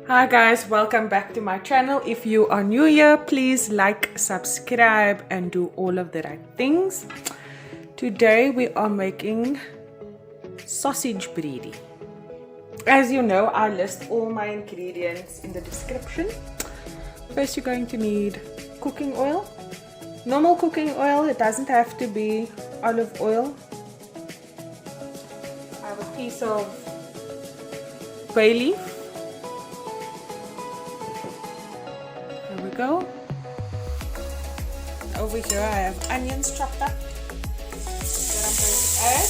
Hi guys, welcome back to my channel. If you are new here, please like, subscribe and do all of the right things. Today we are making sausage breedie. As you know, I list all my ingredients in the description. First you're going to need cooking oil. Normal cooking oil, it doesn't have to be olive oil. I have a piece of bay leaf. There we go. Over here I have onions chopped up that I'm going to add.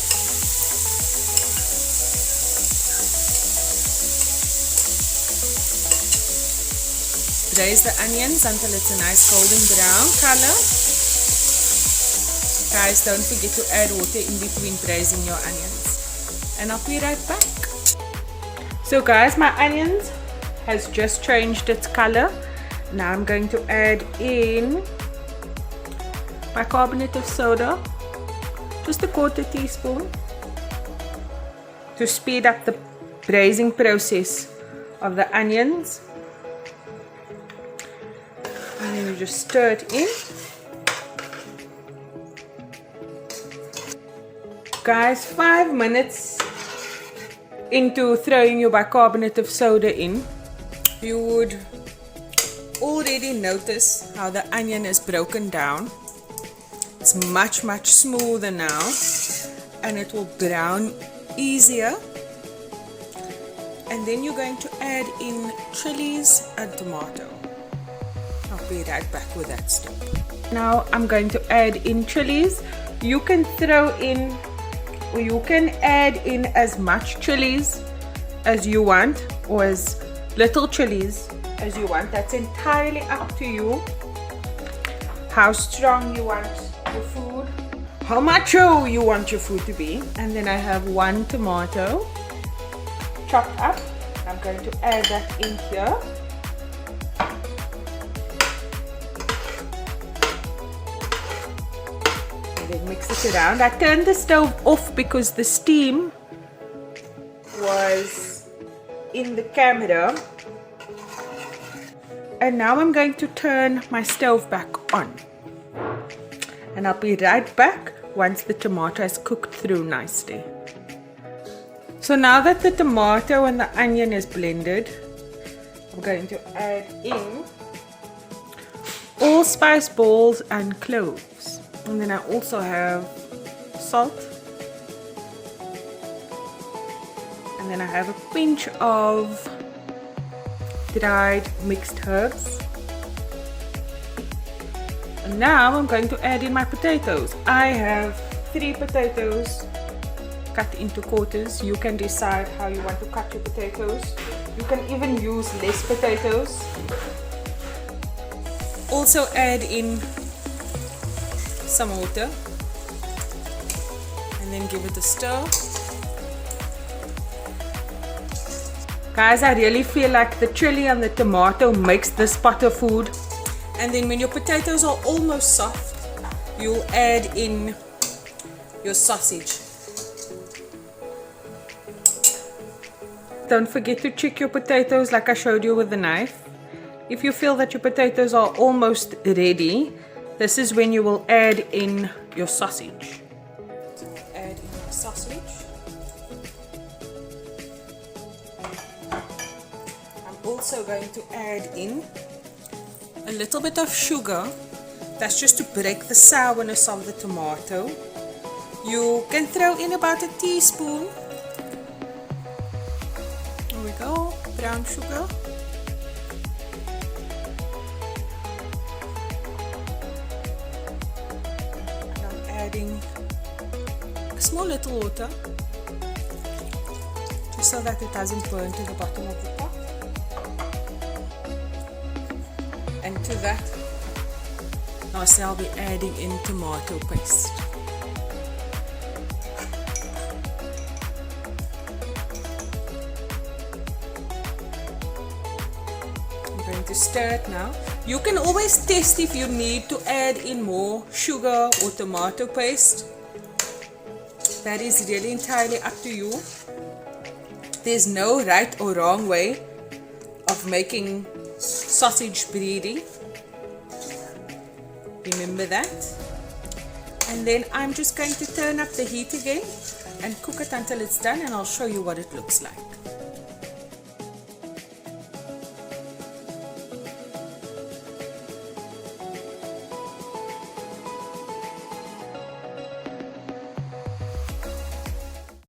Braise the onions until it's a nice golden brown color. Guys, don't forget to add water in between braising your onions. And I'll be right back. So guys, my onions has just changed its color. Now I'm going to add in bicarbonate of soda, just a quarter teaspoon, to speed up the braising process of the onions. And then you just stir it in. Guys, 5 minutes into throwing your bicarbonate of soda in, you would already notice how the onion is broken down. It's much smoother now, and it will brown easier. And then you're going to add in chilies and tomato. I'll be right back with that step. Now I'm going to add in chilies. You can throw in, or you can add in as much chilies as you want, or as little chilies as you want. That's entirely up to you, how strong you want your food, how macho you want your food to be. And then I have 1 tomato chopped up. I'm going to add that in here. And then mix it around. I turned the stove off because the steam was in the camera. And now I'm going to turn my stove back on. And I'll be right back once the tomato has cooked through nicely. So now that the tomato and the onion is blended, I'm going to add in allspice balls and cloves. And then I also have salt. And then I have a pinch of dried mixed herbs. And now I'm going to add in my potatoes. I have 3 potatoes cut into quarters. You can decide how you want to cut your potatoes. You can even use less potatoes. Also add in some water and then give it a stir. Guys, I really feel like the chili and the tomato makes this pot of food. And then when your potatoes are almost soft, you'll add in your sausage. Don't forget to check your potatoes like I showed you with the knife. If you feel that your potatoes are almost ready, this is when you will add in your sausage. So add in my sausage. Also going to add in a little bit of sugar. That's just to break the sourness of the tomato. You can throw in about a teaspoon. There we go, brown sugar. And I'm adding a small little water, just so that it doesn't burn to the bottom of the pot. And to that, lastly I'll be adding in tomato paste. I'm going to stir it now. You can always test if you need to add in more sugar or tomato paste. That is really entirely up to you. There's no right or wrong way. of making sausage breedie. Remember that? And then I'm just going to turn up the heat again and cook it until it's done, and I'll show you what it looks like.